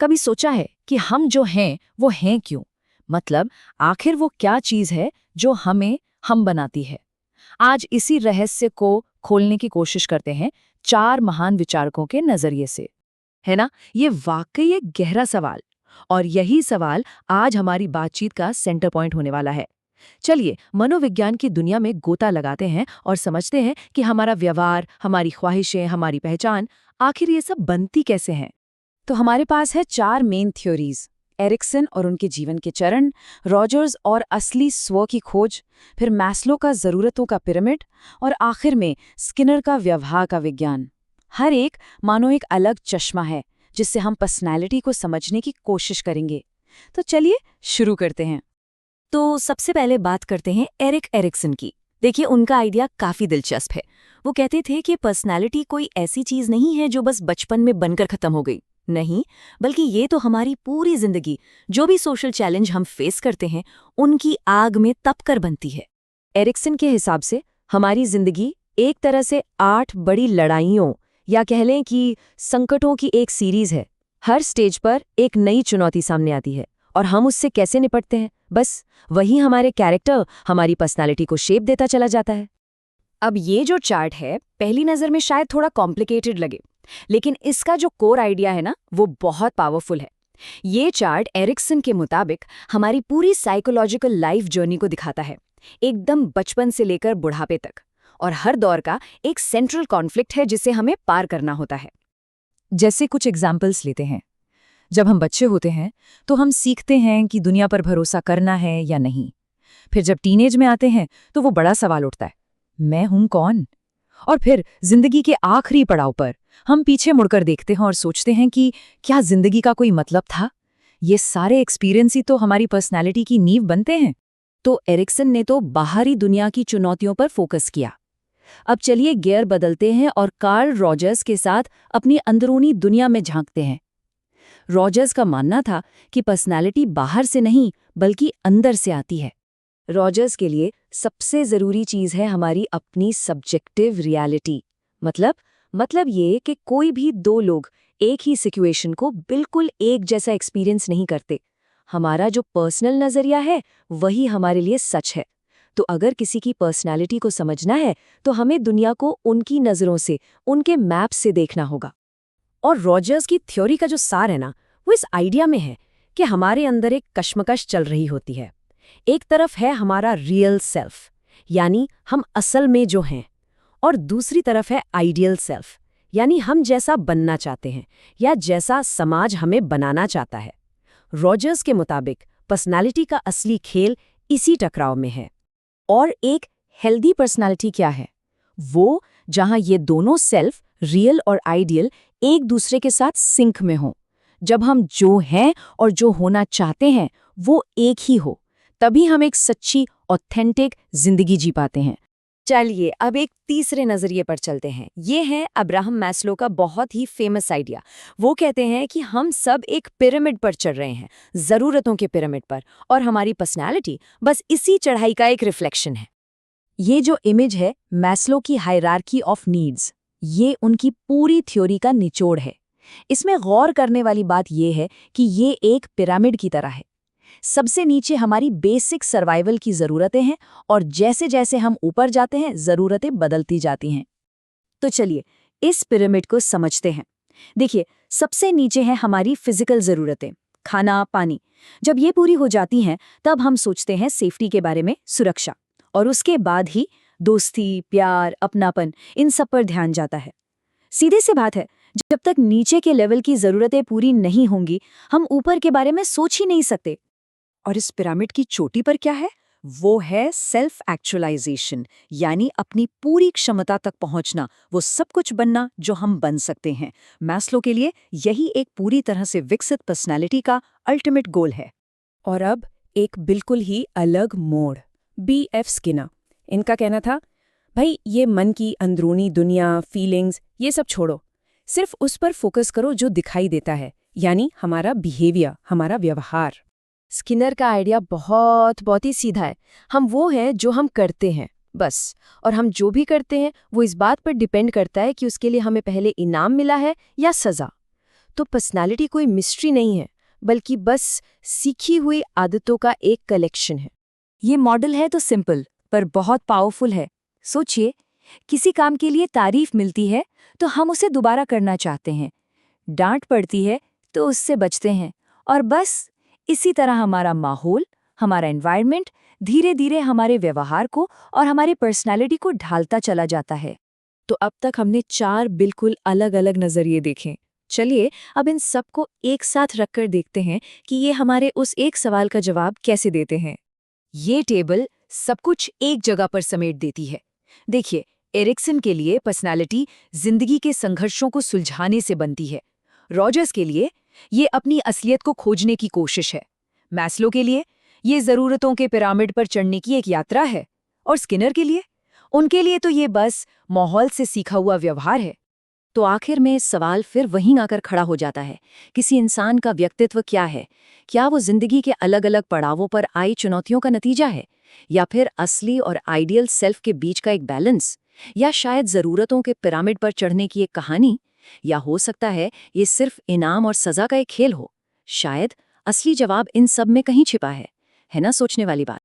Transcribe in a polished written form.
कभी सोचा है कि हम जो हैं वो हैं क्यों? मतलब आखिर वो क्या चीज़ है जो हमें हम बनाती है? आज इसी रहस्य को खोलने की कोशिश करते हैं 4 महान विचारकों के नजरिए से। है ना? ये वाकई एक गहरा सवाल, और यही सवाल आज हमारी बातचीत का सेंटर पॉइंट होने वाला है। चलिए मनोविज्ञान की दुनिया में गोता लगाते हैं और समझते हैं कि हमारा व्यवहार, हमारी ख्वाहिशें, हमारी पहचान, आखिर ये सब बनती कैसे हैं। तो हमारे पास है 4 मेन थ्योरीज। एरिक्सन और उनके जीवन के चरण, रॉजर्स और असली स्व की खोज, फिर मैस्लो का जरूरतों का पिरामिड, और आखिर में स्किनर का व्यवहार का विज्ञान। हर एक मानो एक अलग चश्मा है जिससे हम पर्सनैलिटी को समझने की कोशिश करेंगे। तो चलिए शुरू करते हैं। तो सबसे पहले बात करते हैं एरिक एरिक्सन की। देखिए, उनका आइडिया काफी दिलचस्प है। वो कहते थे कि पर्सनैलिटी कोई ऐसी चीज नहीं है जो बस बचपन में बनकर खत्म हो गई। नहीं, बल्कि ये तो हमारी पूरी जिंदगी, जो भी सोशल चैलेंज हम फेस करते हैं, उनकी आग में तपकर बनती है। एरिक्सन के हिसाब से हमारी जिंदगी एक तरह से 8 बड़ी लड़ाइयों, या कह लें कि संकटों की एक सीरीज है। हर स्टेज पर एक नई चुनौती सामने आती है, और हम उससे कैसे निपटते हैं, बस वही हमारे कैरेक्टर, हमारी पर्सनालिटी को शेप देता चला जाता है। अब ये जो चार्ट है, पहली नज़र में शायद थोड़ा कॉम्प्लिकेटेड लगे, लेकिन इसका जो कोर आइडिया है ना, वो बहुत पावरफुल है। ये चार्ट एरिक्सन के मुताबिक हमारी पूरी साइकोलॉजिकल लाइफ जर्नी को दिखाता है, एकदम बचपन से लेकर बुढ़ापे तक, और हर दौर का एक सेंट्रल कॉन्फ्लिक्ट है जिसे हमें पार करना होता है। जैसे कुछ एग्जाम्पल्स लेते हैं। जब हम बच्चे होते हैं तो हम सीखते हैं कि दुनिया पर भरोसा करना है या नहीं। फिर जब टीनेज में आते हैं तो वो बड़ा सवाल उठता है, मैं हूं कौन? और फिर जिंदगी के आखिरी पड़ाव पर हम पीछे मुड़कर देखते हैं और सोचते हैं कि क्या जिंदगी का कोई मतलब था? ये सारे एक्सपीरियंस ही तो हमारी पर्सनैलिटी की नींव बनते हैं। तो एरिक्सन ने तो बाहरी दुनिया की चुनौतियों पर फोकस किया। अब चलिए गियर बदलते हैं और कार्ल रॉजर्स के साथ अपनी अंदरूनी दुनिया में झांकते हैं। रॉजर्स का मानना था कि पर्सनैलिटी बाहर से नहीं, बल्कि अंदर से आती है। रॉजर्स के लिए सबसे जरूरी चीज है हमारी अपनी सब्जेक्टिव रियलिटी। मतलब ये कि कोई भी 2 लोग एक ही सिचुएशन को बिल्कुल एक जैसा एक्सपीरियंस नहीं करते। हमारा जो पर्सनल नजरिया है वही हमारे लिए सच है। तो अगर किसी की पर्सनैलिटी को समझना है तो हमें दुनिया को उनकी नजरों से, उनके मैप से देखना होगा। और रॉजर्स की थ्योरी का जो सार है ना, वो इस आइडिया में है कि हमारे अंदर एक कश्मकश चल रही होती है। एक तरफ है हमारा रियल सेल्फ, यानी हम असल में जो हैं, और दूसरी तरफ है आइडियल सेल्फ, यानी हम जैसा बनना चाहते हैं या जैसा समाज हमें बनाना चाहता है। रॉजर्स के मुताबिक पर्सनालिटी का असली खेल इसी टकराव में है। और एक हेल्दी पर्सनालिटी क्या है? वो जहां ये दोनों सेल्फ, रियल और आइडियल, एक दूसरे के साथ सिंक में हो। जब हम जो हैं और जो होना चाहते हैं वो एक ही हो, तभी हम एक सच्ची, ऑथेंटिक जिंदगी जी पाते हैं। चलिए अब एक तीसरे नजरिए पर चलते हैं। ये है अब्राहम मैस्लो का बहुत ही फेमस आइडिया। वो कहते हैं कि हम सब एक पिरामिड पर चढ़ रहे हैं, जरूरतों के पिरामिड पर, और हमारी पर्सनैलिटी बस इसी चढ़ाई का एक रिफ्लेक्शन है। ये जो इमेज है मैस्लो की हायरार्की ऑफ नीड्स, ये उनकी पूरी थ्योरी का निचोड़ है। इसमें गौर करने वाली बात यह है कि ये एक पिरामिड की तरह है। सबसे नीचे हमारी बेसिक सर्वाइवल की ज़रूरतें हैं, और जैसे जैसे हम ऊपर जाते हैं ज़रूरतें बदलती जाती हैं। तो चलिए इस पिरामिड को समझते हैं। देखिए, सबसे नीचे है हमारी फिजिकल ज़रूरतें, खाना, पानी। जब ये पूरी हो जाती हैं तब हम सोचते हैं सेफ्टी के बारे में, सुरक्षा, और उसके बाद ही दोस्ती, प्यार, अपनापन, इन सब पर ध्यान जाता है। सीधे सी बात है, जब तक नीचे के लेवल की ज़रूरतें पूरी नहीं होंगी, हम ऊपर के बारे में सोच ही नहीं सकते। और इस पिरामिड की चोटी पर क्या है? वो है सेल्फ एक्चुअलाइजेशन, यानी अपनी पूरी क्षमता तक पहुंचना, वो सब कुछ बनना जो हम बन सकते हैं। मैस्लो के लिए यही एक पूरी तरह से विकसित पर्सनालिटी का अल्टीमेट गोल है। और अब एक बिल्कुल ही अलग मोड़। B.F. स्किनर, इनका कहना था, भाई ये मन की अंदरूनी दुनिया, फीलिंग्स, ये सब छोड़ो, सिर्फ उस पर फोकस करो जो दिखाई देता है, यानी हमारा बिहेवियर, हमारा व्यवहार। स्किनर का आइडिया बहुत ही सीधा है। हम वो हैं जो हम करते हैं, बस। और हम जो भी करते हैं वो इस बात पर डिपेंड करता है कि उसके लिए हमें पहले इनाम मिला है या सज़ा। तो पर्सनालिटी कोई मिस्ट्री नहीं है, बल्कि बस सीखी हुई आदतों का एक कलेक्शन है। ये मॉडल है तो सिंपल पर बहुत पावरफुल है। सोचिए, किसी काम के लिए तारीफ मिलती है तो हम उसे दोबारा करना चाहते हैं, डांट पड़ती है तो उससे बचते हैं, और बस इसी तरह हमारा माहौल, हमारा एनवायरनमेंट धीरे धीरे हमारे व्यवहार को और हमारी पर्सनालिटी को ढालता चला जाता है। तो अब तक हमने 4 बिल्कुल अलग-अलग नज़रिए देखे। चलिए अब इन सबको एक साथ रखकर देखते हैं कि ये हमारे उस एक सवाल का जवाब कैसे देते हैं। ये टेबल सब कुछ एक जगह पर समेट देती है। देखिए, एरिक्सन के लिए पर्सनालिटी जिंदगी के संघर्षों को सुलझाने से बनती है। रॉजर्स के लिए ये अपनी असलियत को खोजने की कोशिश है। मैस्लो के लिए ये जरूरतों के पिरामिड पर चढ़ने की एक यात्रा है। और स्किनर के लिए, उनके लिए तो ये बस माहौल से सीखा हुआ व्यवहार है। तो आखिर में सवाल फिर वहीं आकर खड़ा हो जाता है, किसी इंसान का व्यक्तित्व क्या है? क्या वो जिंदगी के अलग-अलग पड़ावों पर आई चुनौतियों का नतीजा है, या फिर असली और आइडियल सेल्फ के बीच का एक बैलेंस, या शायद जरूरतों के पिरामिड पर चढ़ने की एक कहानी? या हो सकता है ये सिर्फ इनाम और सजा का एक खेल हो? शायद असली जवाब इन सब में कहीं छिपा है ना? सोचने वाली बात।